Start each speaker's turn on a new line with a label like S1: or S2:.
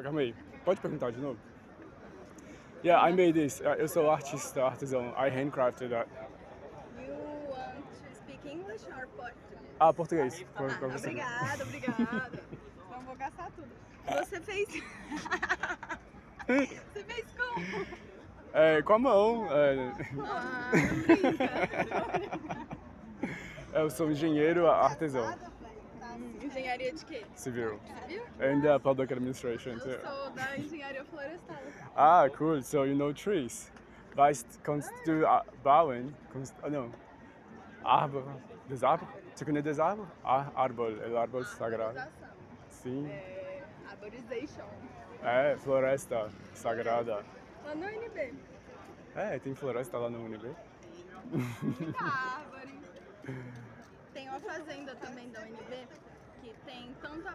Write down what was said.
S1: Calma aí. Pode perguntar de novo? Yeah, I made this. Eu sou artista, artesão. I handcrafted that.
S2: You want to speak English or Portuguese?
S1: Ah, português. Pra você.
S2: Obrigada, obrigada. Não vou gastar tudo. Você fez... Você fez como?
S1: Com a mão.
S2: Não brinca.
S1: Eu sou engenheiro artesão.
S2: Engenharia de quê?
S1: Civil.
S2: Civil?
S1: And public administration
S2: Eu
S1: too.
S2: sou da engenharia florestal.
S1: Ah, cool. So you know trees. Vais construir bauen, não. Árvore. Desárvore? Você conhece desárvore? Árvore, é o árvore sagrado.
S2: Arborização.
S1: Sim.
S2: Arborization.
S1: Floresta sagrada.
S2: Lá no UNB.
S1: Tem floresta lá no UNB.
S2: Muita árvore. Tem uma fazenda também da UNB que tem tanto